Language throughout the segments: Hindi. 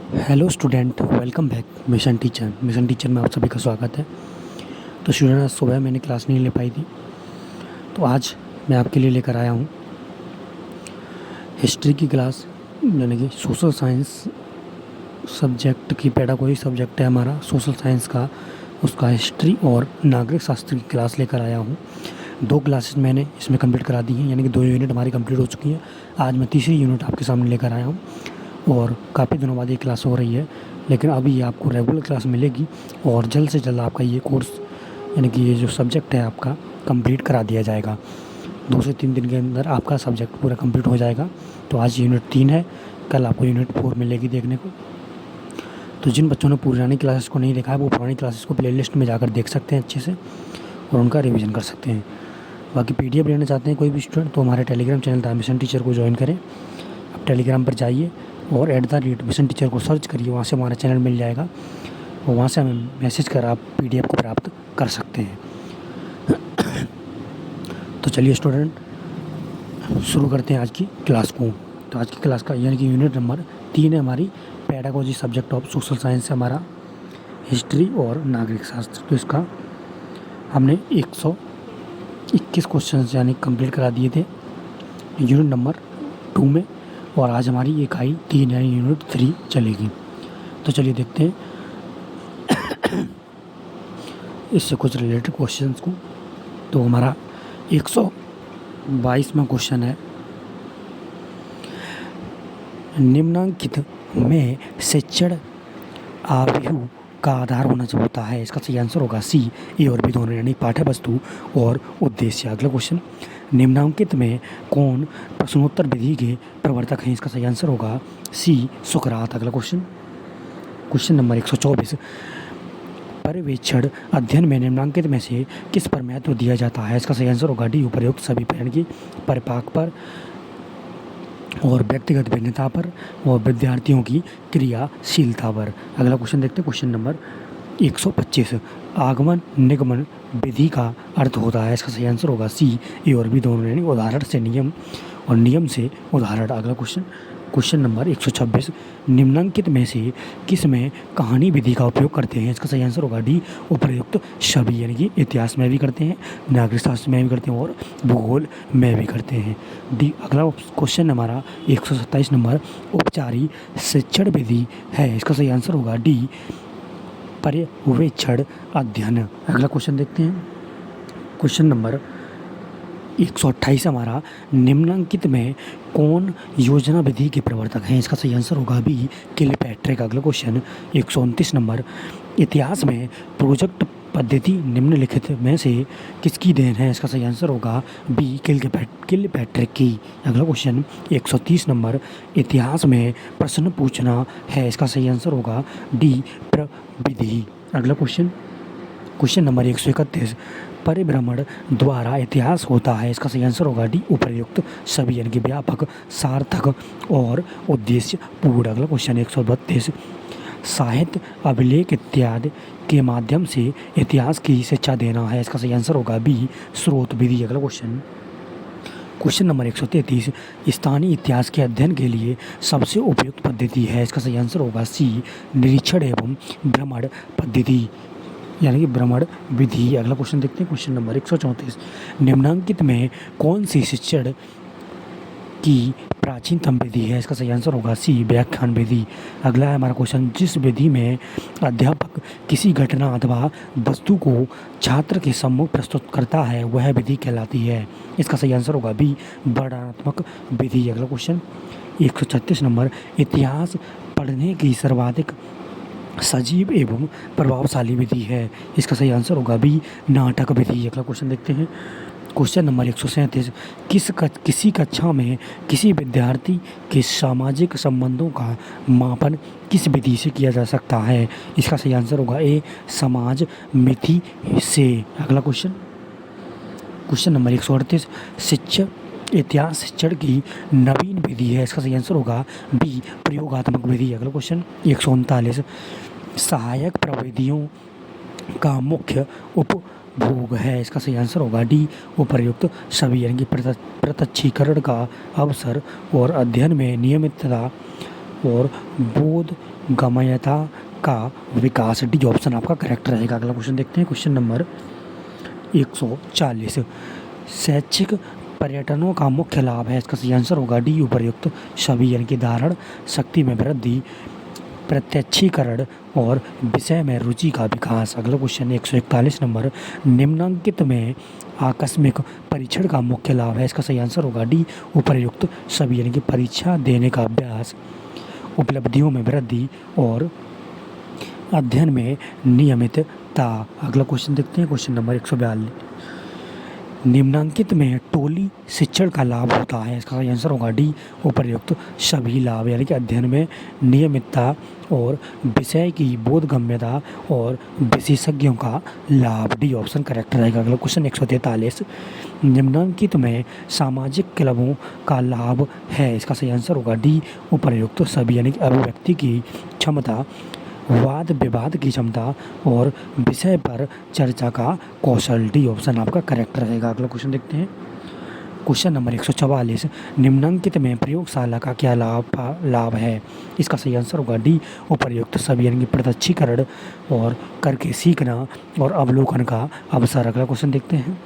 Hello student, welcome back mission teacher में आप सभी का स्वागत है। तो स्टूडेंट, आज सुबह मैंने क्लास नहीं ले पाई थी, तो आज मैं आपके लिए लेकर आया हूँ हिस्ट्री की क्लास, यानी कि सोशल साइंस सब्जेक्ट की पेडागोजी सब्जेक्ट है हमारा सोशल साइंस का, उसका हिस्ट्री और नागरिक शास्त्र की क्लास लेकर आया हूँ। 2 क्लासेस मैंने इसमें कंप्लीट करा दी हैं, यानी कि 2 यूनिट हमारी कंप्लीट हो चुकी हैं। आज मैं तीसरी यूनिट आपके सामने लेकर आया हूँ और काफ़ी दिनों बाद ये क्लास हो रही है, लेकिन अभी ये आपको रेगुलर क्लास मिलेगी और जल्द से जल्द आपका ये कोर्स, यानी कि ये जो सब्जेक्ट है आपका, कंप्लीट करा दिया जाएगा। 2 से 3 दिन के अंदर आपका सब्जेक्ट पूरा कंप्लीट हो जाएगा। तो आज यूनिट 3 है, कल आपको यूनिट 4 मिलेगी देखने को। तो जिन बच्चों ने पुरानी क्लासेस को नहीं देखा है, वो पुरानी क्लासेस को प्लेलिस्ट में जाकर देख सकते हैं अच्छे से और उनका रिवीजन कर सकते हैं। बाकी PDF लेना चाहते हैं कोई भी स्टूडेंट, तो हमारे Telegram channel the mission teacher को ज्वाइन करें। आप टेलीग्राम पर जाइए और @मिशन टीचर को सर्च करिए, वहाँ से हमारा चैनल मिल जाएगा और वहाँ से हमें मैसेज कर आप PDF को प्राप्त कर सकते हैं। तो चलिए स्टूडेंट, शुरू करते हैं आज की क्लास को। तो आज की क्लास का यानी कि यूनिट नंबर 3 है हमारी, pedagogy subject of social science है हमारा, हिस्ट्री और नागरिक शास्त्र। तो इसका हमने 121 क्वेश्चन यानी कंप्लीट करा दिए थे यूनिट नंबर 2 में, और आज हमारी इकाई 3 यानी यूनिट 3 चलेगी। तो चलिए देखते हैं इससे कुछ रिलेटेड क्वेश्चंस को। तो हमारा 122वां क्वेश्चन है, निम्नांकित में शिक्षण आव्यूह का आधार होता है। इसका सही आंसर होगा C, ए और बी दोनों, यानी पाठ्य वस्तु और उद्देश्य। अगला क्वेश्चन, निम्नांकित में कौन प्रश्नोत्तर विधि के प्रवर्तक हैं? इसका सही आंसर होगा C, सुकरात। अगला क्वेश्चन नंबर 124, पर्यवेक्षण अध्ययन में निम्नांकित में से किस पर महत्व दिया जाता है? इसका सही आंसर होगा D, उपर्युक्त सभी पर, यानी कि परिपाक पर और व्यक्तिगत भिन्नता पर और विद्यार्थियों की क्रियाशीलता पर। अगला क्वेश्चन देखते हैं, क्वेश्चन नंबर 125, आगमन निगमन विधि का अर्थ होता है। इसका सही आंसर होगा C, ए और बी दोनों, यानी उदाहरण से नियम और नियम से उदाहरण। अगला क्वेश्चन नंबर 126, निम्नांकित में से किस में कहानी विधि का उपयोग करते हैं? इसका सही आंसर होगा D, उपर्युक्त सभी, यानी कि इतिहास में भी करते हैं, नागरिक शास्त्र में भी करते हैं और भूगोल में भी करते हैं, D। अगला क्वेश्चन हमारा 127 नंबर, औपचारिक शिक्षण विधि है। इसका सही आंसर होगा D, पर्यवेक्षण अध्ययन। अगला क्वेश्चन देखते हैं, क्वेश्चन नंबर 128 हमारा, निम्नांकित में कौन योजना विधि के प्रवर्तक हैं? इसका सही आंसर होगा B, किलपैट्रिक। अगला क्वेश्चन 129 नंबर, इतिहास में प्रोजेक्ट पद्धति निम्नलिखित में से किसकी देन है? इसका सही आंसर होगा B, किलपैट्रिक की। अगला क्वेश्चन 130 नंबर, इतिहास में प्रश्न पूछना है। इसका सही आंसर होगा D, प्रविधि। अगला क्वेश्चन नंबर 131, परिभ्रमण द्वारा इतिहास होता है। इसका सही आंसर होगा D, उपर्युक्त सभी, यानी कि व्यापक, सार्थक और उद्देश्य पूर्ण। अगला क्वेश्चन 132, साहित्य, अभिलेख इत्यादि के माध्यम से इतिहास की शिक्षा देना है। इसका सही आंसर होगा B, स्रोत विधि। अगला क्वेश्चन नंबर 133, स्थानीय इतिहास के अध्ययन के लिए सबसे उपयुक्त पद्धति है। इसका सही आंसर होगा C, निरीक्षण एवं भ्रमण पद्धति, यानी कि भ्रमण विधि। अगला क्वेश्चन देखते हैं, क्वेश्चन नंबर 134, निम्नांकित में कौन सी शिक्षण की प्राचीनतम विधि है? इसका सही आंसर होगा C, व्याख्यान विधि। अगला है हमारा क्वेश्चन, जिस विधि में अध्यापक किसी घटना अथवा वस्तु को छात्र के सम्मुख प्रस्तुत करता है, वह विधि कहलाती है। इसका सही आंसर होगा B, वर्णनात्मक विधि। अगला क्वेश्चन 136 नंबर, इतिहास पढ़ने की सर्वाधिक सजीव एवं प्रभावशाली विधि है। इसका सही आंसर होगा B, नाटक विधि। अगला क्वेश्चन देखते हैं, क्वेश्चन नंबर 137, किसी कक्षा में किसी विद्यार्थी के सामाजिक संबंधों का मापन किस विधि से किया जा सकता है? इसका सही आंसर होगा A, समाज मिति से। अगला क्वेश्चन नंबर 138, इतिहास शिक्षण की नवीन विधि है। इसका सही आंसर होगा B, प्रयोगात्मक विधि। अगला क्वेश्चन 139, सहायक प्रविधियों का मुख्य उपभोग है। इसका सही आंसर होगा D, उपर्युक्त सभी, यानी कि प्रत्यक्षीकरण का अवसर और अध्ययन में नियमितता और बोध गम्यता का विकास। डी ऑप्शन आपका करेक्ट रहेगा। अगला क्वेश्चन देखते हैं, क्वेश्चन नंबर 140। शैक्षिक पर्यटनों का मुख्य लाभ है, इसका सही आंसर होगा डी उपर्युक्त सभी, यानी कि धारण शक्ति में वृद्धि, प्रत्यक्षीकरण और विषय में रुचि का विकास। अगला क्वेश्चन 141 नंबर, निम्नलिखित में आकस्मिक परीक्षण का मुख्य लाभ है, इसका सही आंसर होगा डी उपर्युक्त सभी, यानी कि परीक्षा देने का अभ्यास, उपलब्धियों में वृद्धि और अध्ययन में नियमितता। अगला क्वेश्चन देखते हैं, क्वेश्चन नंबर 142। निम्नलिखित में टोली शिक्षण का लाभ होता है, इसका सही आंसर होगा डी उपर्युक्त सभी लाभ, यानी कि अध्ययन में नियमितता और विषय की बोधगम्यता और विशेषज्ञों का लाभ। डी ऑप्शन करेक्ट रहेगा। अगला क्वेश्चन 143। निम्नलिखित में सामाजिक क्लबों का लाभ है, इसका सही आंसर होगा डी उपर्युक्त सभी, यानी कि अभिव्यक्ति की क्षमता, वाद विवाद की क्षमता और विषय पर चर्चा का कौशल। डी ऑप्शन आपका करेक्ट रहेगा। अगला क्वेश्चन देखते हैं, क्वेश्चन नंबर 144। निम्नलिखित में प्रयोगशाला का क्या लाभ है, इसका सही आंसर होगा डी उपर्युक्त सभी, यानी कि प्रत्यक्षीकरण और करके सीखना और अवलोकन का अवसर। अगला क्वेश्चन देखते हैं,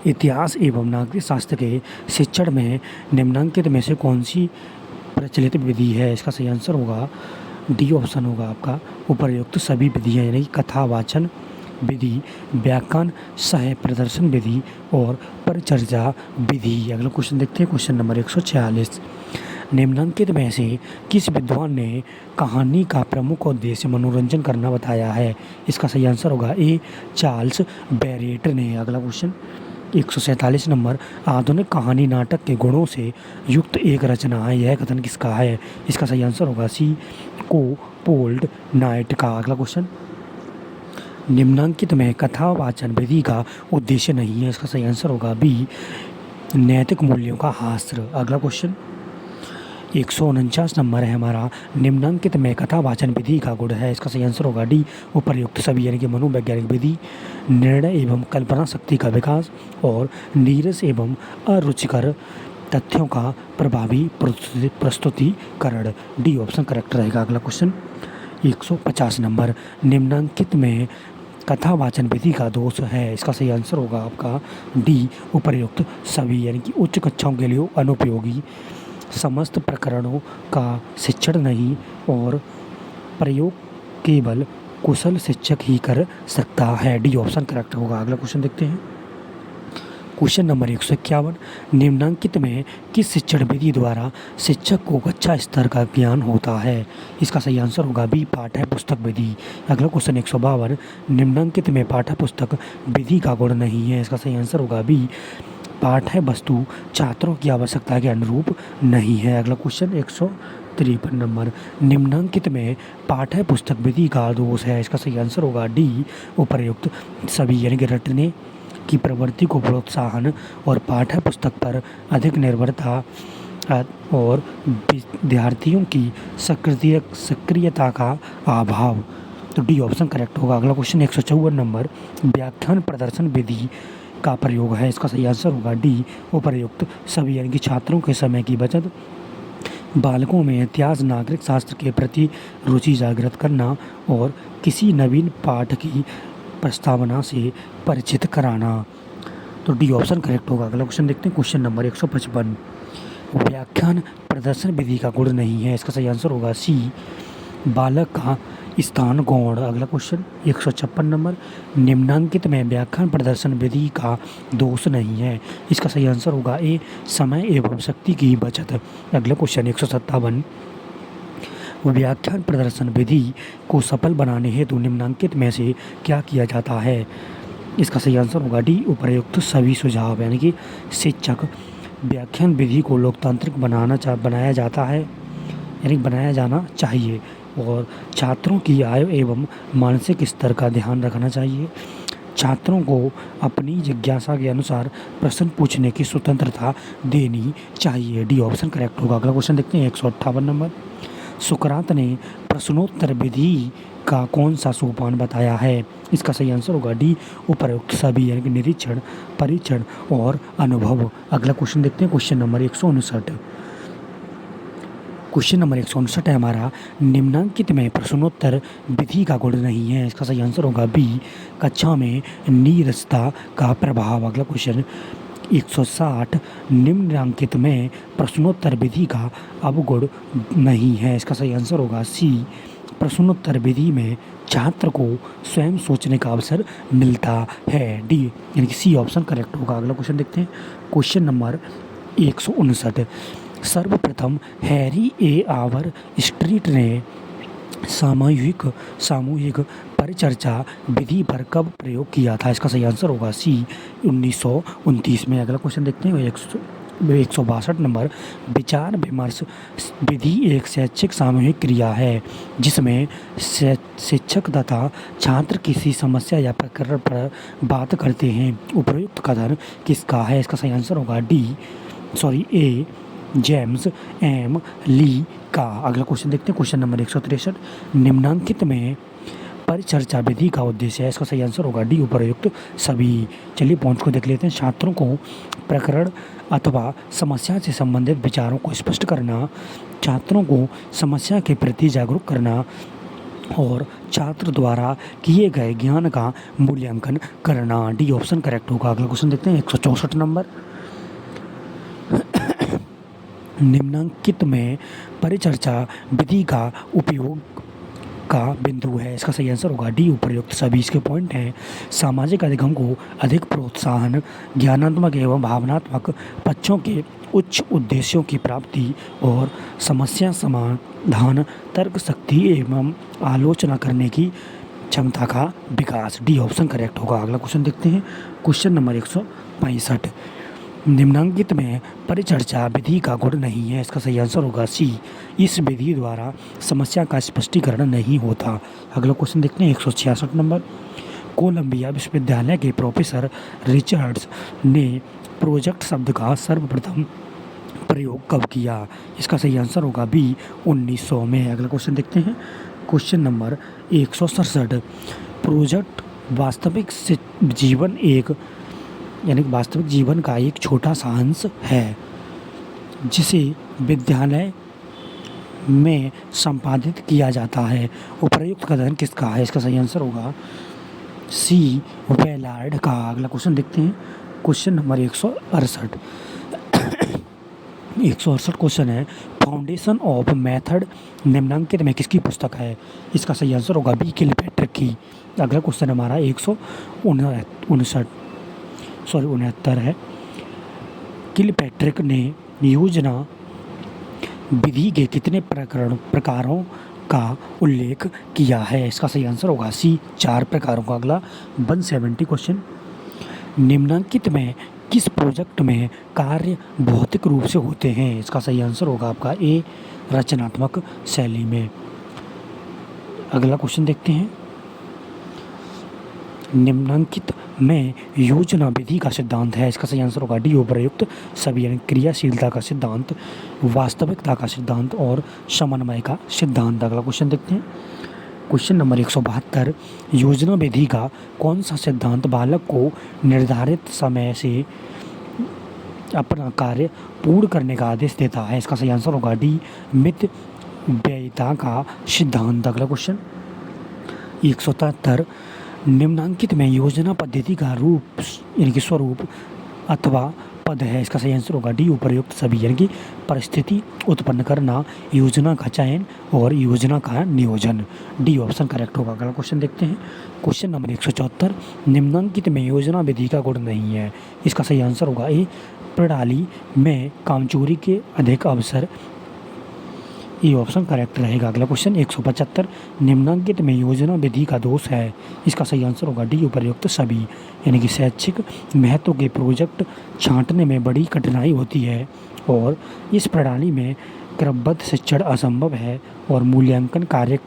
इतिहास एवं नागरिक शास्त्र के शिक्षण में निम्नलिखित में से कौन सी प्रचलित विधि है, इसका सही आंसर होगा डी ऑप्शन होगा आपका उपर्युक्त सभी विधियाँ, यानी कि कथा वाचन विधि, व्याख्यान सह प्रदर्शन विधि और परिचर्चा विधि। अगला क्वेश्चन देखते हैं, क्वेश्चन नंबर 146। निम्नलिखित में से किस विद्वान ने कहानी का प्रमुख उद्देश्य मनोरंजन करना बताया है, इसका सही आंसर होगा ए चार्ल्स बैरेट ने। अगला क्वेश्चन 147 नंबर, आधुनिक कहानी नाटक के गुणों से युक्त एक रचना है, यह कथन किसका है, इसका सही आंसर होगा सी को पोल्ड नाइट का। अगला क्वेश्चन, निम्नलिखित में कथा वाचन विधि का उद्देश्य नहीं है, इसका सही आंसर होगा बी नैतिक मूल्यों का हास्र। अगला क्वेश्चन 149 नंबर है हमारा, निम्नलिखित में कथा वाचन विधि का गुण है, इसका सही आंसर होगा डी उपर्युक्त सभी, यानी कि मनोवैज्ञानिक विधि, निर्णय एवं कल्पना शक्ति का विकास और नीरस एवं अरुचिकर तथ्यों का प्रभावी प्रस्तुतिकरण। डी ऑप्शन करेक्ट रहेगा। अगला क्वेश्चन 150 नंबर, निम्नलिखित में कथा वाचन विधि का दोष है, इसका सही आंसर होगा आपका डी उपर्युक्त सभी, यानी कि उच्च कक्षाओं के लिए अनुपयोगी, समस्त प्रकरणों का शिक्षण नहीं और प्रयोग केवल कुशल शिक्षक ही कर सकता है। डी ऑप्शन करेक्ट होगा। अगला क्वेश्चन देखते हैं, क्वेश्चन नंबर 151। निम्नलिखित में किस शिक्षण विधि द्वारा शिक्षक को अच्छा स्तर का ज्ञान होता है, इसका सही आंसर होगा बी पाठ्य पुस्तक विधि। अगला क्वेश्चन 152। निम्नलिखित में पाठ्य पुस्तक विधि का गुण नहीं है, इसका सही आंसर होगा बी पाठ्य वस्तु छात्रों की आवश्यकता के अनुरूप नहीं है। अगला क्वेश्चन 153 नंबर, निम्नलिखित में पाठ्य पुस्तक विधि का दोष है, इसका सही आंसर होगा डी उपर्युक्त सभी, यानी कि रटने की प्रवृत्ति को प्रोत्साहन और पाठ्य पुस्तक पर अधिक निर्भरता और विद्यार्थियों की सक्रियता का अभाव। तो डी ऑप्शन करेक्ट होगा। अगला क्वेश्चन 154 नंबर, व्याख्यान प्रदर्शन विधि का प्रयोग है, इसका सही आंसर होगा डी उपर्युक्त सभी, यानी कि छात्रों के समय की बचत, बालकों में इतिहास नागरिक शास्त्र के प्रति रुचि जागृत करना और किसी नवीन पाठ की प्रस्तावना से परिचित कराना। तो डी ऑप्शन करेक्ट होगा। अगला क्वेश्चन देखते हैं, क्वेश्चन नंबर 155। व्याख्यान प्रदर्शन विधि का गुण नहीं है, इसका सही आंसर होगा सी बालक का स्थान गौण। अगला क्वेश्चन 156 नंबर, निम्नलिखित में व्याख्यान प्रदर्शन विधि का दोष नहीं है, इसका सही आंसर होगा ए समय एवं शक्ति की बचत। अगला क्वेश्चन 157। व्याख्यान प्रदर्शन विधि को सफल बनाने हेतु निम्नलिखित में से क्या किया जाता है, इसका सही आंसर होगा डी उपर्युक्त सभी सुझाव, यानी कि शिक्षक व्याख्यान विधि को लोकतांत्रिक बनाया जाता है, यानी बनाया जाना चाहिए और छात्रों की आयु एवं मानसिक स्तर का ध्यान रखना चाहिए। छात्रों को अपनी जिज्ञासा के अनुसार प्रश्न पूछने की स्वतंत्रता देनी चाहिए। डी ऑप्शन करेक्ट होगा। अगला क्वेश्चन देखते हैं 158 नंबर, सुकरात ने प्रश्नोत्तर विधि का कौन सा सोपान बताया है, इसका सही आंसर होगा डी उपर्युक्त सभी, यानी कि निरीक्षण, परीक्षण और अनुभव। अगला क्वेश्चन देखते हैं, क्वेश्चन नंबर 159। क्वेश्चन नंबर 159 है हमारा, निम्नांकित में प्रश्नोत्तर विधि का गुण नहीं है। इसका सही आंसर होगा बी, कक्षा में नीरसता का प्रभाव। अगला क्वेश्चन 160, निम्नांकित में प्रश्नोत्तर विधि का अवगुण नहीं है। इसका सही आंसर होगा सी, प्रश्नोत्तर विधि में छात्र को स्वयं सोचने का अवसर मिलता है। डी यानी कि सी ऑप्शन करेक्ट होगा। अगला क्वेश्चन देखते हैं, क्वेश्चन नंबर 159, सर्वप्रथम हैरी ए आवर स्ट्रीट ने सामूहिक परिचर्चा विधि पर कब प्रयोग किया था। इसका सही आंसर होगा सी, 1929 में। अगला क्वेश्चन देखते हैं 162 नंबर, विचार विमर्श विधि एक शैक्षिक सामूहिक क्रिया है जिसमें शिक्षक तथा छात्र किसी समस्या या प्रकरण पर बात करते हैं। उपयुक्त कथन किसका है। इसका सही आंसर होगा ए, जेम्स एम ली का। अगला क्वेश्चन देखते हैं, क्वेश्चन नंबर 163, निम्नांकित में परिचर्चा विधि का उद्देश्य है। इसका सही आंसर होगा डी, उपयुक्त सभी। चलिए पॉइंट्स को देख लेते हैं। छात्रों को प्रकरण अथवा समस्या से संबंधित विचारों को स्पष्ट करना, छात्रों को समस्या के प्रति जागरूक करना और छात्र द्वारा किए गए ज्ञान का मूल्यांकन करना। डी ऑप्शन करेक्ट होगा। अगला क्वेश्चन देखते हैं 164 नंबर, निम्नांकित में परिचर्चा विधि का उपयोग का बिंदु है। इसका सही आंसर होगा डी, उपयुक्त सभी। इसके पॉइंट हैं, सामाजिक अधिगम को अधिक प्रोत्साहन, ज्ञानात्मक एवं भावनात्मक पक्षों के उच्च उद्देश्यों की प्राप्ति और समस्या समाधान, तर्क शक्ति एवं आलोचना करने की क्षमता का विकास। डी ऑप्शन करेक्ट होगा। अगला क्वेश्चन देखते हैं, क्वेश्चन नंबर 165, निम्नांकित में परिचर्चा विधि का गुण नहीं है। इसका सही आंसर होगा सी, इस विधि द्वारा समस्या का स्पष्टीकरण नहीं होता। अगला क्वेश्चन देखते हैं 166 नंबर, कोलंबिया विश्वविद्यालय के प्रोफेसर रिचर्ड्स ने प्रोजेक्ट शब्द का सर्वप्रथम प्रयोग कब किया। इसका सही आंसर होगा बी, 1900 में। अगला क्वेश्चन देखते हैं, क्वेश्चन नंबर 167, प्रोजेक्ट वास्तविक जीवन का एक छोटा सा अंश है जिसे विद्यालय में संपादित किया जाता है। उपयुक्त कथन किसका है। इसका सही आंसर होगा सी, वेलार्ड का। अगला क्वेश्चन देखते हैं, क्वेश्चन नंबर 168 क्वेश्चन है, फाउंडेशन ऑफ मेथड निम्नांकित में किसकी पुस्तक है। इसका सही आंसर होगा बी, किलपैट्रिक की। अगला क्वेश्चन हमारा 169 है, किलपैट्रिक ने योजना विधि के कितने प्रकारों का उल्लेख किया है। इसका सही आंसर होगा सी, 4 प्रकारों का। अगला 170 क्वेश्चन, निम्नांकित में किस प्रोजेक्ट में कार्य भौतिक रूप से होते हैं। इसका सही आंसर होगा आपका ए, रचनात्मक शैली में। अगला क्वेश्चन देखते हैं, निम्नांकित में योजना विधि का सिद्धांत है। इसका सही आंसर होगा डी, उपयुक्त सभी। यानी क्रियाशीलता का सिद्धांत, वास्तविकता का सिद्धांत और समन्वय का सिद्धांत। अगला क्वेश्चन देखते हैं, क्वेश्चन नंबर 172, योजना विधि का कौन सा सिद्धांत बालक को निर्धारित समय से अपना कार्य पूर्ण करने का आदेश देता है। इसका सही आंसर होगा डी, मितव्ययिता का सिद्धांत। अगला क्वेश्चन 173, निम्नांकित में योजना पद्धति का रूप यानी कि स्वरूप अथवा पद है। इसका सही आंसर होगा डी, उपयुक्त सभी। यानी कि परिस्थिति उत्पन्न करना, योजना का चयन और योजना का नियोजन। डी ऑप्शन करेक्ट होगा। अगला क्वेश्चन देखते हैं, क्वेश्चन नंबर 174, निम्नांकित में योजना विधि का गुण नहीं है। इसका सही आंसर होगा ए, प्रणाली में कामचोरी के अधिक अवसर। ये ऑप्शन करेक्ट रहेगा। अगला क्वेश्चन 175, निम्नांकित में योजना विधि का दोष है। इसका सही आंसर होगा डी, उपयुक्त सभी। यानी कि शैक्षिक महत्व के प्रोजेक्ट छांटने में बड़ी कठिनाई होती है और इस प्रणाली में क्रमबद्ध शिक्षण असंभव है और मूल्यांकन कार्य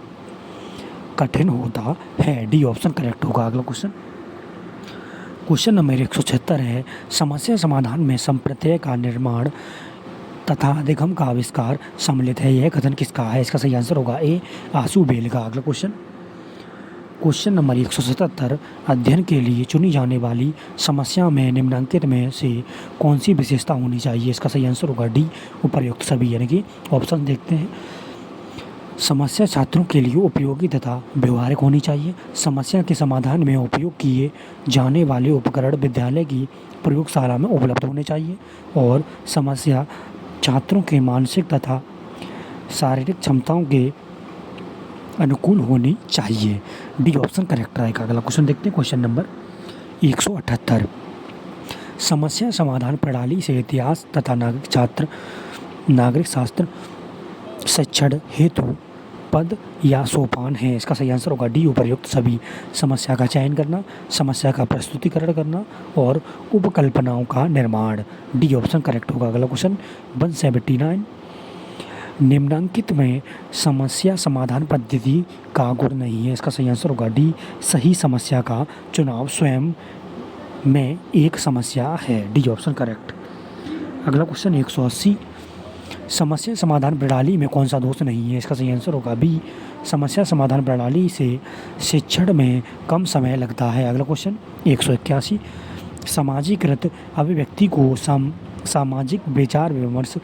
कठिन होता है। डी ऑप्शन करेक्ट होगा। अगला क्वेश्चन नंबर 176 है, समस्या समाधान में संप्रत्यय का निर्माण तथा अधिगम का आविष्कार सम्मिलित है। यह कथन किसका है। इसका सही आंसर होगा ए, आशुबेल का। अगला क्वेश्चन नंबर 177 अध्ययन के लिए चुनी जाने वाली समस्या में निम्नलिखित में से कौन सी विशेषता होनी चाहिए? इसका सही आंसर होगा डी, उपर्युक्त सभी, यानी कि ऑप्शन देखते हैं। समस्या छात्रों के लिए उपयोगी तथा व्यवहारिक होनी चाहिए। समस्या के समाधान में उपयोग किए जाने वाले उपकरण विद्यालय की प्रयोगशाला में उपलब्ध होने चाहिए। और समस्या छात्रों के मानसिक तथा शारीरिक क्षमताओं के अनुकूल होनी चाहिए। डी ऑप्शन करेक्ट रहेगा। अगला क्वेश्चन देखते हैं, क्वेश्चन नंबर 178। समस्या समाधान प्रणाली से इतिहास तथा नागरिक शास्त्र शिक्षण हेतु पद या सोपान है। इसका सही आंसर होगा डी, उपर्युक्त सभी। समस्या का चयन करना, समस्या का प्रस्तुतिकरण करना और उपकल्पनाओं का निर्माण। डी ऑप्शन करेक्ट होगा। अगला क्वेश्चन 179। निम्नलिखित में समस्या समाधान पद्धति का गुण नहीं है। इसका सही आंसर होगा डी, सही समस्या का चुनाव स्वयं में एक समस्या है। D option correct. अगला क्वेश्चन 180। समस्या समाधान प्रणाली में कौन सा दोष नहीं है? इसका सही आंसर होगा बी, समस्या समाधान प्रणाली से शिक्षण में कम समय लगता है। अगला क्वेश्चन 181। सामाजिकृत अभिव्यक्ति को सामाजिक विचार विमर्श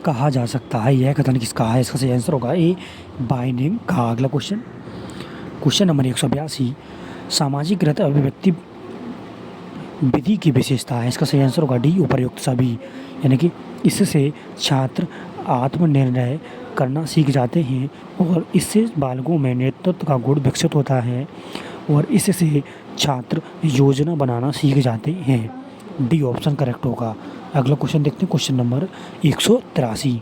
कहा जा सकता है। यह कथन किसका है? इसका सही आंसर होगा ए, बाइनिंग का। अगला क्वेश्चन नंबर 182। सामाजिकृत अभिव्यक्ति विधि की विशेषता है। इसका सही आंसर होगा डी, उपर्युक्त सभी, यानी कि इससे छात्र आत्मनिर्णय करना सीख जाते हैं और इससे बालकों में नेतृत्व का गुण विकसित होता है और इससे छात्र योजना बनाना सीख जाते हैं। डी ऑप्शन करेक्ट होगा। अगला क्वेश्चन देखते हैं, क्वेश्चन नंबर 183।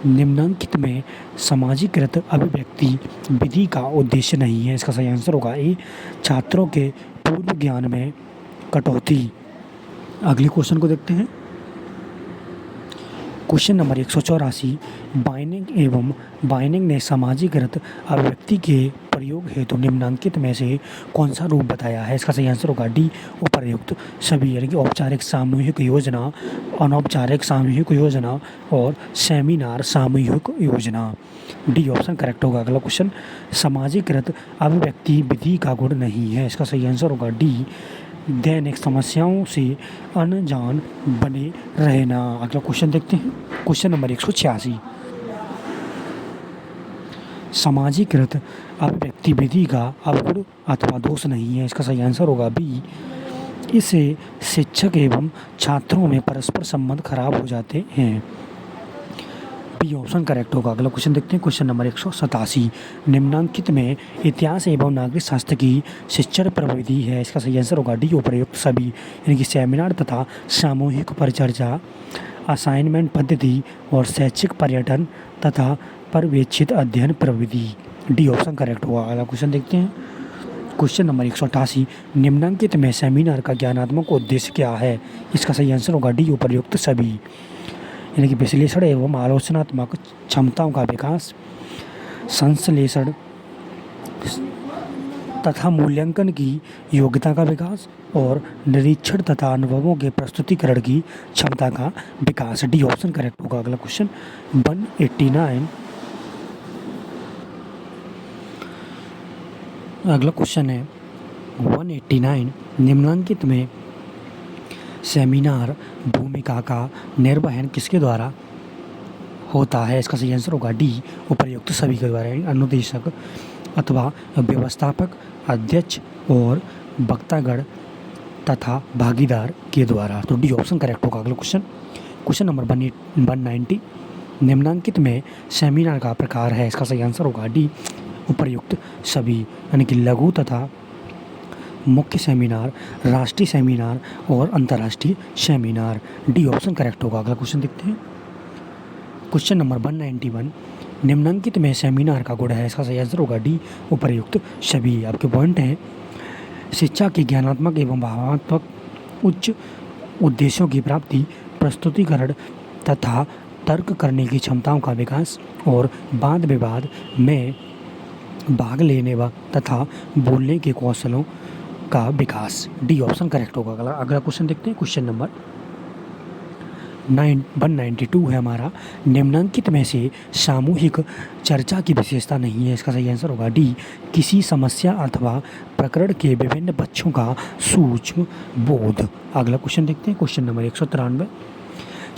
निम्नलिखित में सामाजिकृत अभिव्यक्ति विधि का उद्देश्य नहीं है। इसका सही आंसर होगा ए, छात्रों के पूर्व ज्ञान में कटौती। अगले क्वेश्चन को देखते हैं, क्वेश्चन नंबर 184। बाइनिंग ने सामाजिकृत अभिव्यक्ति के प्रयोग हेतु निम्नलिखित में से कौन सा रूप बताया है? इसका सही आंसर होगा डी, उपर्युक्त सभी, यानी कि औपचारिक सामूहिक योजना, अनौपचारिक सामूहिक योजना और सेमिनार सामूहिक योजना। डी ऑप्शन करेक्ट होगा। अगला क्वेश्चन, सामाजिकृत अभिव्यक्ति विधि का गुण नहीं है। इसका सही आंसर होगा डी, दैनिक समस्याओं से अनजान बने रहना। अगला क्वेश्चन देखते हैं, क्वेश्चन नंबर 186। सामाजिकृत अभिव्यक्ति विधि का अवगुण अथवा दोष नहीं है। इसका सही आंसर होगा बी, इससे शिक्षक एवं छात्रों में परस्पर संबंध खराब हो जाते हैं। बी ऑप्शन करेक्ट होगा। अगला क्वेश्चन देखते हैं, क्वेश्चन नंबर 187। निम्नलिखित में इतिहास एवं नागरिक शास्त्र की शिक्षण प्रविधि है। इसका सही आंसर होगा डी, उपर्युक्त सभी, यानी कि सेमिनार तथा सामूहिक परिचर्चा, असाइनमेंट पद्धति और शैक्षिक पर्यटन तथा पर्यवेक्षित अध्ययन प्रविधि। डी ऑप्शन करेक्ट हुआ। अगला क्वेश्चन देखते हैं, क्वेश्चन नंबर 188। निम्नलिखित में सेमिनार का ज्ञानात्मक उद्देश्य क्या है? इसका सही आंसर होगा डी, उपर्युक्त सभी, यानी कि विश्लेषण एवं आलोचनात्मक क्षमताओं का विकास, संश्लेषण तथा मूल्यांकन की योग्यता का विकास और निरीक्षण तथा अनुभवों के प्रस्तुतिकरण की क्षमता का विकास। डी ऑप्शन करेक्ट होगा। अगला क्वेश्चन 189। अगला क्वेश्चन है 189। निम्नलिखित में सेमिनार भूमिका का निर्वहन किसके द्वारा होता है? इसका सही आंसर होगा डी, उपर्युक्त सभी के द्वारा, अनुदेशक अथवा व्यवस्थापक, अध्यक्ष और वक्तागण तथा भागीदार के द्वारा। तो डी ऑप्शन करेक्ट होगा। अगला क्वेश्चन नंबर 190। निम्नलिखित में सेमिनार का प्रकार है। इसका सही आंसर होगा डी, उपर्युक्त सभी, यानी कि लघु तथा मुख्य सेमिनार, राष्ट्रीय सेमिनार और अंतर्राष्ट्रीय सेमिनार। डी ऑप्शन करेक्ट होगा। अगला क्वेश्चन देखते हैं, क्वेश्चन नंबर 191। निम्नलिखित में सेमिनार का गुण है। इसका सही आंसर होगा डी, उपर्युक्त सभी। आपके पॉइंट हैं, शिक्षा के ज्ञानात्मक एवं भावनात्मक उच्च उद्देश्यों की प्राप्ति, प्रस्तुतिकरण तथा तर्क करने की क्षमताओं का विकास और वाद विवाद में भाग लेने तथा बोलने के कौशलों का विकास। डी ऑप्शन करेक्ट होगा। अगला क्वेश्चन देखते हैं, क्वेश्चन नंबर 192 है हमारा, निम्नलिखित में से सामूहिक चर्चा की विशेषता नहीं है। इसका सही आंसर होगा डी, किसी समस्या अथवा प्रकरण के विभिन्न पक्षों का सूक्ष्म बोध। अगला क्वेश्चन देखते हैं, क्वेश्चन नंबर 193।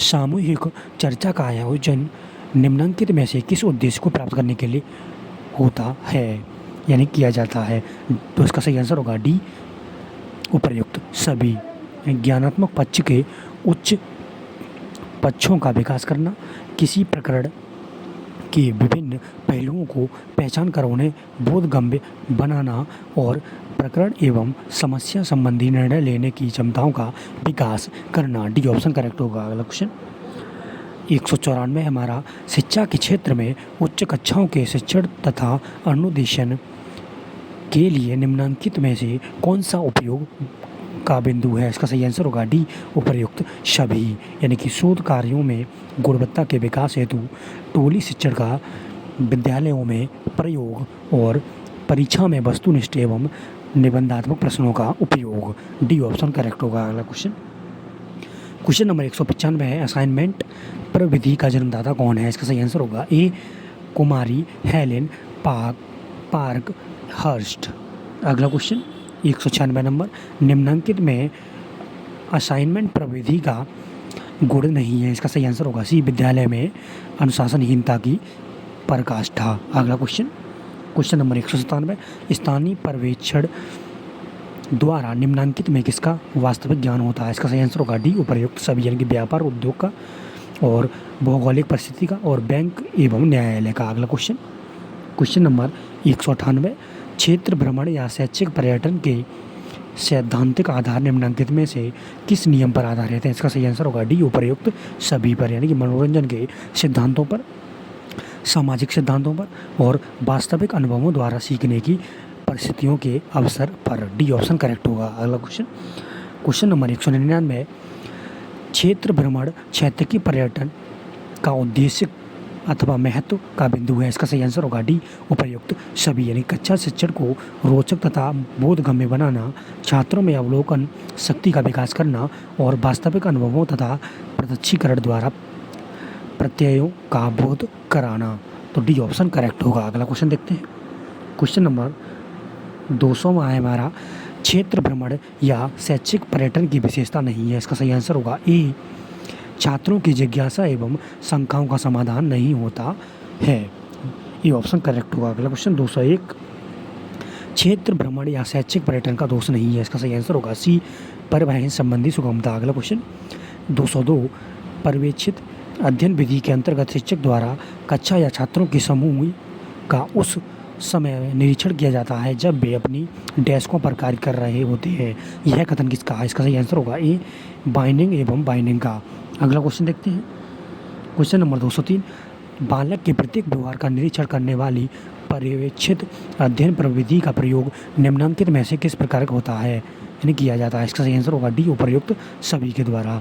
सामूहिक चर्चा का आयोजन निम्नलिखित में से किस उद्देश्य को प्राप्त करने के लिए होता है, यानी किया जाता है? तो इसका सही आंसर होगा डी, उपर्युक्त सभी। ज्ञानात्मक पक्ष के उच्च पक्षों का विकास करना, किसी प्रकरण के विभिन्न पहलुओं को पहचान कर उन्हें बोधगम्य बनाना और प्रकरण एवं समस्या संबंधी निर्णय लेने की क्षमताओं का विकास करना। डी ऑप्शन करेक्ट होगा। अगला क्वेश्चन 194 हमारा, शिक्षा के क्षेत्र में उच्च कक्षाओं के शिक्षण तथा अनुदेशन के लिए निम्नलिखित में से कौन सा उपयोग का बिंदु है? इसका सही आंसर होगा डी, उपर्युक्त सभी। यानी कि शोध कार्यों में गुणवत्ता के विकास हेतु टोली शिक्षण का विद्यालयों में प्रयोग और परीक्षा में वस्तुनिष्ठ एवं निबंधात्मक प्रश्नों का उपयोग। डी ऑप्शन करेक्ट होगा। अगला क्वेश्चन नंबर 195 है, असाइनमेंट प्रविधि का जन्मदाता कौन है? इसका सही आंसर होगा ए, कुमारी हेलेन पार्क हर्स्ट। अगला क्वेश्चन 196 नंबर, निम्नलिखित में असाइनमेंट प्रविधि का गुण नहीं है। इसका सही आंसर होगा सी, विद्यालय में अनुशासनहीनता की पराकाष्ठा। अगला क्वेश्चन नंबर 197, स्थानीय पर्यवेक्षण द्वारा निम्नलिखित में किसका वास्तविक ज्ञान होता है? इसका सही आंसर होगा डी, उपर्युक्त सभी। यानी कि व्यापार, उद्योग का और भौगोलिक परिस्थिति का और बैंक एवं न्यायालय का। अगला क्वेश्चन नंबर 198, क्षेत्र भ्रमण या शैक्षिक पर्यटन के सैद्धांतिक आधार निम्नलिखित में से किस नियम पर आधारित है? इसका सही आंसर होगा डी, उपर्युक्त सभी पर। यानी कि मनोरंजन के सिद्धांतों पर, सामाजिक सिद्धांतों पर और वास्तविक अनुभवों द्वारा सीखने की परिस्थितियों के अवसर पर। डी ऑप्शन करेक्ट होगा। अगला क्वेश्चन नंबर 199, क्षेत्र भ्रमण क्षेत्र की पर्यटन का उद्देश्य अथवा महत्व का बिंदु है। इसका सही आंसर होगा डी, उपर्युक्त सभी। यानी कक्षा शिक्षण को रोचक तथा बोधगम्य बनाना, छात्रों में अवलोकन शक्ति का विकास करना और वास्तविक अनुभवों तथा प्रत्यक्षीकरण द्वारा प्रत्ययों का बोध कराना। तो डी ऑप्शन करेक्ट होगा। अगला क्वेश्चन देखते हैं, क्वेश्चन नंबर 200 में है हमारा, क्षेत्र भ्रमण या शैक्षिक पर्यटन की विशेषता नहीं है। इसका सही आंसर होगा ए, छात्रों की जिज्ञासा एवं शंकाओं का समाधान नहीं होता है। ये ऑप्शन करेक्ट होगा। अगला क्वेश्चन 201, क्षेत्र भ्रमण या शैक्षिक पर्यटन का दोष नहीं है। इसका सही आंसर होगा सी, परिवहन संबंधी सुगमता। अगला क्वेश्चन 202, पर्यवेक्षित अध्ययन विधि के अंतर्गत शिक्षक द्वारा कक्षा या छात्रों के समूह का उस समय निरीक्षण किया जाता है जब वे अपनी डेस्कों पर कार्य कर रहे होते हैं। यह कथन किसका है? इसका सही आंसर होगा ए, बाइंडिंग एवं बाइंडिंग का। अगला क्वेश्चन देखते हैं, क्वेश्चन नंबर 203, बालक के प्रत्येक व्यवहार का निरीक्षण करने वाली पर्यवेक्षित अध्ययन प्रविधि का प्रयोग निम्नलिखित में से किस प्रकार का होता है, यानी किया जाता है? इसका सही आंसर होगा डी, उपर्युक्त सभी के द्वारा।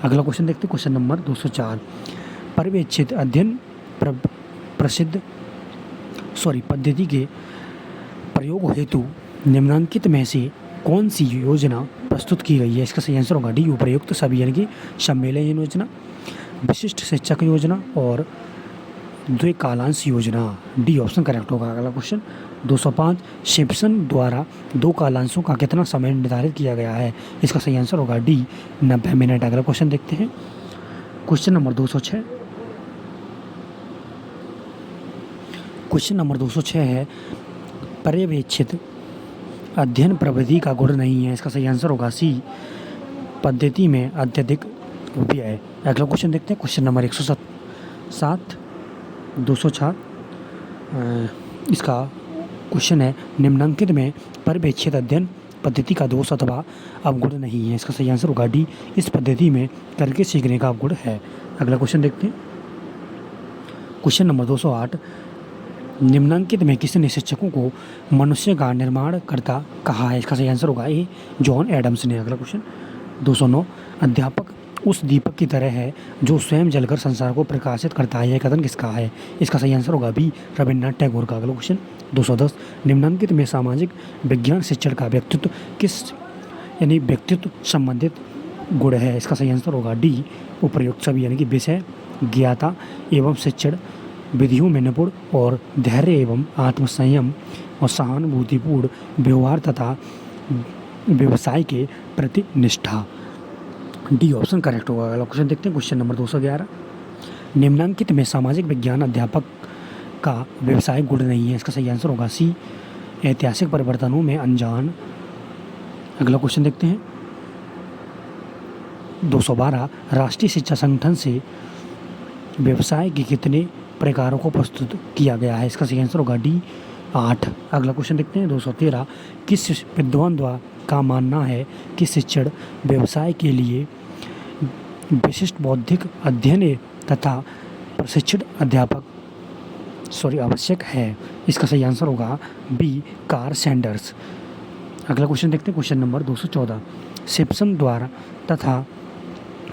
अगला क्वेश्चन देखते हैं, क्वेश्चन नंबर 204, पर्यवेक्षित अध्ययन पद्धति के प्रयोग हेतु निम्नलिखित में से कौन सी योजना प्रस्तुत की गई है? इसका सही आंसर होगा डी, उपर्युक्त सभी। यानी कि सम्मेलन योजना, विशिष्ट शिक्षक योजना और द्विकालांश योजना। डी ऑप्शन करेक्ट होगा। अगला क्वेश्चन 205, सिम्पसन द्वारा 2 कालांशों का कितना समय निर्धारित किया गया है? इसका सही आंसर होगा डी, 90 मिनट। अगला क्वेश्चन देखते हैं, क्वेश्चन नंबर 206, क्वेश्चन नंबर 206 है, पर्यवेक्षित अध्ययन प्रविधि का गुण नहीं है। इसका सही आंसर होगा सी, पद्धति में अत्यधिक व्यय। अगला क्वेश्चन देखते हैं, क्वेश्चन नंबर 107, 204, इसका क्वेश्चन है, निम्नलिखित में पर्यवेक्षित अध्ययन पद्धति का दोष अथवा अवगुण नहीं है। इसका सही आंसर होगा डी, इस पद्धति में करके सीखने का अवगुण है। अगला क्वेश्चन देखते हैं, क्वेश्चन नंबर 208, निम्नलिखित में किसी ने शिक्षकों को मनुष्य का निर्माणकर्ता कहा है? इसका सही आंसर होगा ए, जॉन एडम्स ने। अगला क्वेश्चन 209, अध्यापक उस दीपक की तरह है जो स्वयं जलकर संसार को प्रकाशित करता है। यह कथन किसका है? इसका सही आंसर होगा बी, रविन्द्रनाथ टैगोर का। अगला क्वेश्चन 210, निम्नलिखित में सामाजिक विज्ञान शिक्षण का व्यक्तित्व संबंधित गुण है? इसका सही आंसर होगा डी, उपर्युक्त सभी, यानी कि विषय, ज्ञाता एवं शिक्षण, विधियों में निपुण और धैर्य एवं आत्मसंयम और सहानुभूतिपूर्ण व्यवहार तथा व्यवसाय के प्रति निष्ठा। डी ऑप्शन करेक्ट होगा। अगला क्वेश्चन देखते हैं, क्वेश्चन नंबर 211। निम्नांकित में सामाजिक विज्ञान अध्यापक का व्यवसाय गुण नहीं है। इसका सही आंसर होगा सी, ऐतिहासिक परिवर्तनों में अनजान। अगला क्वेश्चन देखते हैं, 212। राष्ट्रीय शिक्षा संगठन से व्यवसाय के कितने प्रकारों को प्रस्तुत किया गया है? इसका सही आंसर होगा डी, 8। अगला क्वेश्चन देखते हैं, 213। किस विद्वान द्वारा का मानना है कि शिक्षण व्यवसाय के लिए विशिष्ट बौद्धिक अध्ययन तथा प्रशिक्षित अध्यापक आवश्यक है? इसका सही आंसर होगा बी, कार्ल सैंडर्स। अगला क्वेश्चन देखते हैं, क्वेश्चन नंबर 214। सिम्पसन द्वारा तथा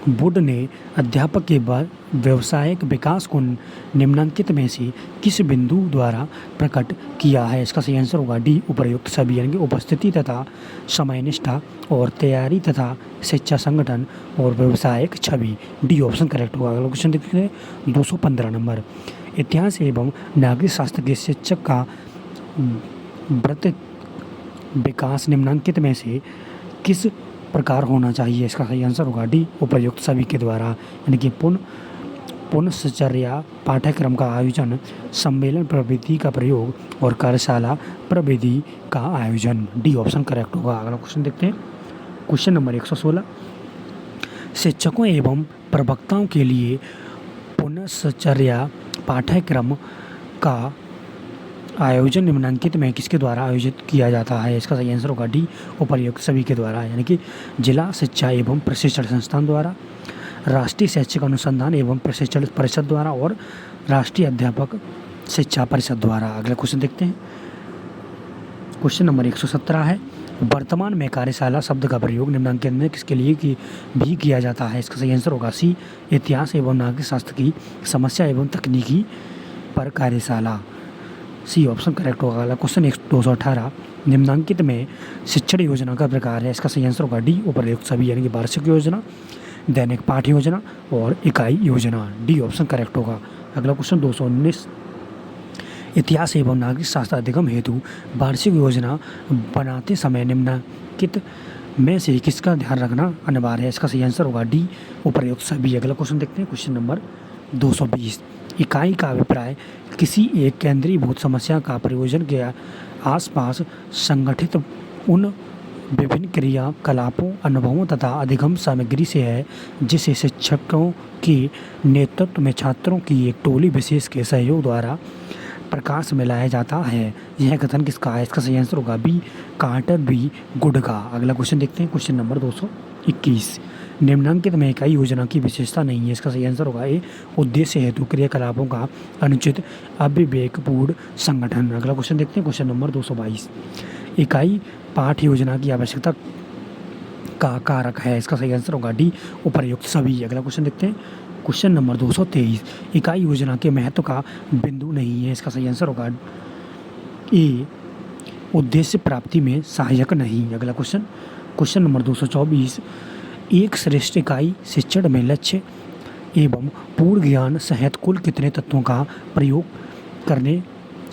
वुड ने अध्यापक के बाद व्यावसायिक विकास को निम्नलिखित में से किस बिंदु द्वारा प्रकट किया है? इसका सही आंसर होगा डी, उपर्युक्त सभी, यानी कि उपस्थिति तथा समयनिष्ठा और तैयारी तथा शिक्षा संगठन और व्यावसायिक छवि। डी ऑप्शन करेक्ट होगा। अगला क्वेश्चन देखते हैं, 215 नंबर। इतिहास एवं नागरिक शास्त्र के शिक्षक का वृत्ति विकास निम्नलिखित में से किस प्रकार होना चाहिए? इसका सही आंसर होगा डी, उपर्युक्त सभी के द्वारा, यानी कि पुनश्चर्या, पाठ्यक्रम का आयोजन, सम्मेलन प्रविधि का प्रयोग और कार्यशाला प्रविधि का आयोजन। डी ऑप्शन करेक्ट होगा। अगला क्वेश्चन देखते हैं, क्वेश्चन नंबर 116। शिक्षकों एवं प्रवक्ताओं के लिए पुनश्चर्या पाठ्यक्रम का आयोजन निम्नलिखित में किसके द्वारा आयोजित किया जाता है? इसका सही आंसर होगा डी, उपर्युक्त सभी के द्वारा, यानी कि जिला शिक्षा एवं प्रशिक्षण संस्थान द्वारा, राष्ट्रीय शैक्षिक अनुसंधान एवं प्रशिक्षण परिषद द्वारा और राष्ट्रीय अध्यापक शिक्षा परिषद द्वारा। अगला क्वेश्चन देखते हैं, क्वेश्चन नंबर 117 है। वर्तमान में कार्यशाला शब्द का प्रयोग निम्नलिखित में किसके लिए भी किया जाता है? इसका सही आंसर होगा सी, इतिहास एवं नागरिक शास्त्र की समस्या एवं तकनीकी पर कार्यशाला। सी ऑप्शन करेक्ट होगा। अगला क्वेश्चन 218। निम्नलिखित में शिक्षण योजना का प्रकार है? इसका सही आंसर होगा डी, उपर्युक्त सभी, यानी कि वार्षिक योजना, दैनिक पाठ्य योजना और इकाई योजना। डी ऑप्शन करेक्ट होगा। अगला क्वेश्चन 219। इतिहास एवं नागरिक शास्त्र अधिगम हेतु वार्षिक योजना बनाते समय निम्नलिखित में से किसका ध्यान रखना अनिवार्य है? इसका सही आंसर होगा डी, उपर्युक्त सभी। अगला क्वेश्चन देखते हैं, क्वेश्चन नंबर 220। इकाई का अभिप्राय किसी एक केंद्रीभूत समस्या का प्रयोजन के आसपास संगठित उन विभिन्न क्रियाकलापों, अनुभवों तथा अधिगम सामग्री से है जिसे शिक्षकों के नेतृत्व में छात्रों की एक टोली विशेष के सहयोग द्वारा प्रकाश में लाया जाता है। यह कथन किसका है? इसका सही आंसर होगा बी, कार्टर बी गुड का। अगला क्वेश्चन देखते हैं, क्वेश्चन नंबर 221। निम्नलिखित में इकाई योजना की विशेषता नहीं है? इसका सही आंसर होगा ए, उद्देश्य हेतु क्रियाकलापों का अनुचित अविवेकपूर्ण संगठन। अगला क्वेश्चन देखते हैं, क्वेश्चन नंबर 222। इकाई पाठ योजना की आवश्यकता का कारक है? इसका सही आंसर होगा डी, उपर्युक्त सभी। अगला क्वेश्चन देखते हैं, क्वेश्चन नंबर 223। इकाई योजना के महत्व का बिंदु नहीं है? इसका सही आंसर होगा ए, उद्देश्य प्राप्ति में सहायक नहीं। अगला क्वेश्चन, क्वेश्चन नंबर 224। एक श्रेष्ठ इकाई शिक्षण में लक्ष्य एवं पूर्ण ज्ञान सहित कुल कितने तत्वों का प्रयोग करने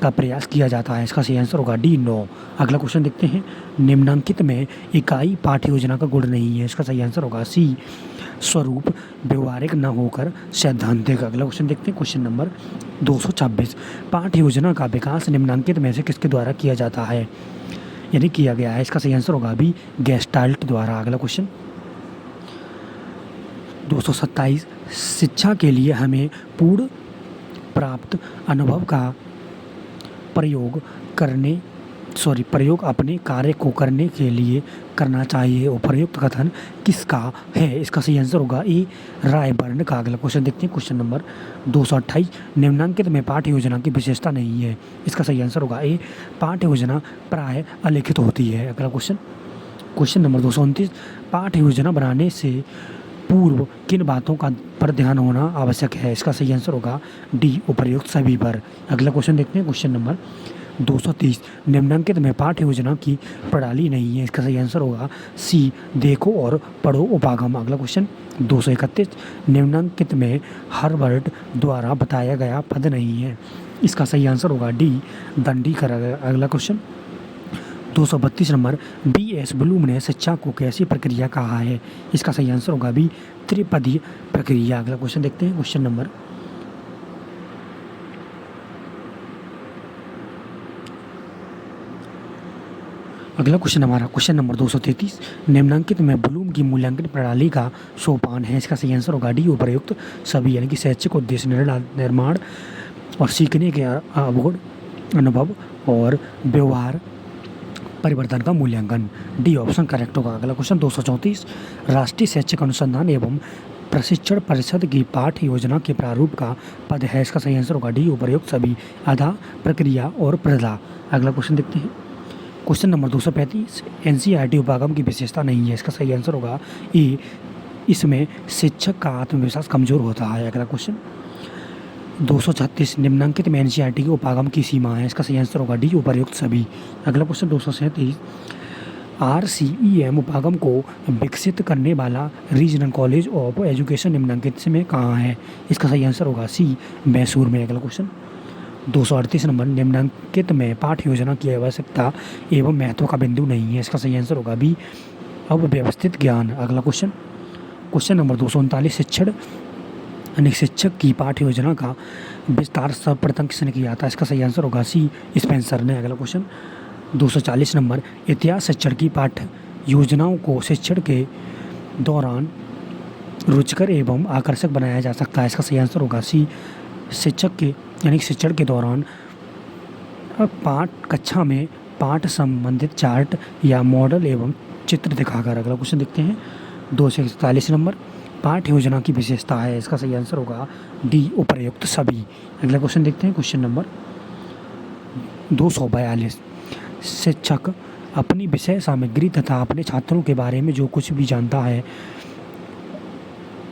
का प्रयास किया जाता है? इसका सही आंसर होगा डी, 9। अगला क्वेश्चन देखते हैं, निम्नलिखित में इकाई पाठ्य योजना का गुण नहीं है? इसका सही आंसर होगा सी, स्वरूप व्यवहारिक न होकर सैद्धांतिक। अगला क्वेश्चन देखते हैं, क्वेश्चन नंबर 226। पाठ्य योजना का विकास निम्नलिखित में से किसके द्वारा किया जाता है, यानी किया गया है? इसका सही आंसर होगा बी, गेस्टाल्ट द्वारा। अगला क्वेश्चन 227। शिक्षा के लिए हमें पूर्ण प्राप्त अनुभव का प्रयोग अपने कार्य को करने के लिए करना चाहिए। उपर्युक्त कथन किसका है? इसका सही आंसर होगा ए, रायबर्न का। अगला क्वेश्चन देखते हैं, क्वेश्चन नंबर 228। निम्नलिखित में पाठ्य योजना की विशेषता नहीं है? इसका सही आंसर होगा ए, पाठ्य योजना प्राय अलिखित होती है। अगला क्वेश्चन, क्वेश्चन नंबर 229। पाठ्य योजना बनाने से पूर्व किन बातों का पर ध्यान होना आवश्यक है? इसका सही आंसर होगा डी, उपर्युक्त सभी पर। अगला क्वेश्चन देखते हैं, क्वेश्चन नंबर 230 निम्नलिखित में पाठ्य योजना की प्रणाली नहीं है, इसका सही आंसर होगा सी देखो और पढ़ो उपागम। अगला क्वेश्चन 231 निम्नलिखित में हर्बर्ट द्वारा बताया गया पद नहीं है, इसका सही आंसर होगा डी दंडी करा गया। अगला क्वेश्चन 232 नंबर B.S. ब्लूम ने शिक्षा को कैसी प्रक्रिया कहा है, इसका सही आंसर होगा बी त्रिपदीय प्रक्रिया। अगला क्वेश्चन देखते हैं क्वेश्चन नंबर अगला क्वेश्चन हमारा क्वेश्चन नंबर 233 निम्नलिखित में ब्लूम की मूल्यांकन प्रणाली का सोपान है, इसका सही आंसर होगा डी उपयुक्त सभी, यानी कि शैक्षिक उद्देश्य निर्माण और सीखने के अवगुण अनुभव और व्यवहार परिवर्तन का मूल्यांकन, डी ऑप्शन करेक्ट होगा। अगला क्वेश्चन 234 राष्ट्रीय शैक्षिक अनुसंधान एवं प्रशिक्षण परिषद की पाठ्य योजना के प्रारूप का पद है, इसका सही आंसर होगा डी उपयुक्त सभी, आधा प्रक्रिया और प्रधा। अगला क्वेश्चन देखते हैं क्वेश्चन नंबर 235 NCERT उपागम की विशेषता नहीं है, इसका सही आंसर होगा ए इसमें शिक्षक का आत्मविश्वास कमजोर होता है। अगला क्वेश्चन 236 निम्नलिखित में NCERT के उपागम की सीमा है, इसका सही आंसर होगा डी उपयुक्त सभी। अगला क्वेश्चन 237 RCEM उपागम को विकसित करने वाला रीजनल कॉलेज ऑफ एजुकेशन निम्नलिखित में कहाँ है, इसका सही आंसर होगा सी मैसूर में। अगला क्वेश्चन 238 नंबर निम्नलिखित में पाठ्य योजना की आवश्यकता एवं महत्व का बिंदु नहीं है, इसका सही आंसर होगा बी अव्यवस्थित ज्ञान। अगला क्वेश्चन नंबर 239 शिक्षण यानी शिक्षक की पाठ्य योजना का विस्तार सर्वप्रथम किसने किया था, इसका सही आंसर होगा सी स्पेंसर ने। अगला क्वेश्चन 240 नंबर इतिहास शिक्षण की पाठ्य योजनाओं को शिक्षण के दौरान रुचिकर एवं आकर्षक बनाया जा सकता है, इसका सही आंसर होगा सी शिक्षक के यानी शिक्षण के दौरान पाठ कक्षा में पाठ संबंधित चार्ट या मॉडल एवं चित्र दिखाकर। अगला क्वेश्चन देखते हैं 241 नंबर पाठ्य योजना की विशेषता है, इसका सही आंसर होगा डी उपयुक्त सभी। अगला क्वेश्चन देखते हैं क्वेश्चन नंबर 242 शिक्षक अपनी विषय सामग्री तथा अपने छात्रों के बारे में जो कुछ भी जानता है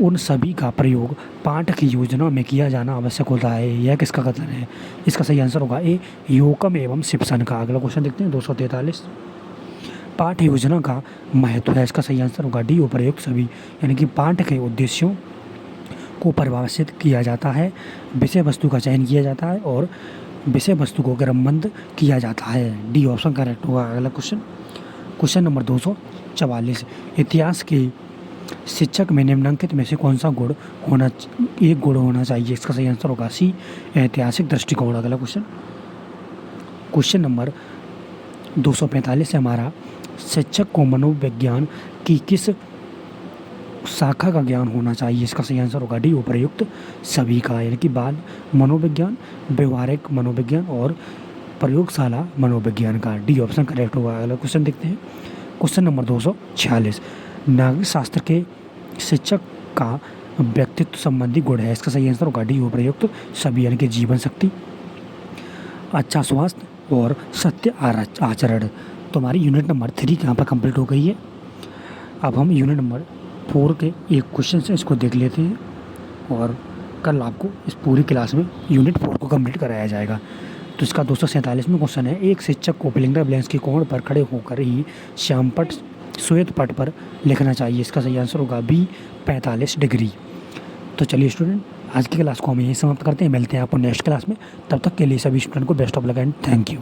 उन सभी का प्रयोग पाठ की योजना में किया जाना आवश्यक होता है, यह किसका कथन है, इसका सही आंसर होगा ए योकम एवं सिप्सन का। अगला क्वेश्चन देखते हैं 243 पाठ्य योजना का महत्व है, इसका सही आंसर होगा डी उपयुक्त सभी, यानी कि पाठ के उद्देश्यों को परिभाषित किया जाता है, विषय वस्तु का चयन किया जाता है और विषय वस्तु को क्रमबद्ध किया जाता है, डी ऑप्शन करेक्ट होगा। अगला क्वेश्चन नंबर 244 इतिहास के शिक्षक में निम्नलिखित में से कौन सा गुण होना चाहिए, इसका सही आंसर होगा सी ऐतिहासिक दृष्टिकोण। अगला क्वेश्चन नंबर 245 से हमारा शिक्षक को मनोविज्ञान की किस शाखा का ज्ञान होना चाहिए, इसका सही आंसर होगा डी उपयुक्त सभी का, यानी कि बाल मनोविज्ञान, व्यवहारिक मनोविज्ञान और प्रयोगशाला मनोविज्ञान का, डी ऑप्शन करेक्ट होगा। अगला क्वेश्चन देखते हैं क्वेश्चन नंबर 246 नागरिक शास्त्र के शिक्षक का व्यक्तित्व संबंधी गुण है, इसका सही आंसर होगा डी उपयुक्त सभी, यानी कि जीवन शक्ति, अच्छा स्वास्थ्य और सत्य आचरण। तो हमारी यूनिट नंबर 3 यहाँ पर कंप्लीट हो गई है। अब हम यूनिट नंबर 4 के एक क्वेश्चन से इसको देख लेते हैं और कल आपको इस पूरी क्लास में यूनिट 4 को कंप्लीट कराया जाएगा। तो इसका 247वां क्वेश्चन है एक शिक्षक को पिलिंगडर बैलेंस के कोण पर खड़े होकर ही श्वेत पट पर लिखना चाहिए, इसका सही आंसर होगा बी 45 डिग्री। तो चलिए स्टूडेंट आज की क्लास को हम यहीं समाप्त करते हैं, मिलते हैं आपको नेक्स्ट क्लास में, तब तक के लिए सभी स्टूडेंट को best of luck and thank you.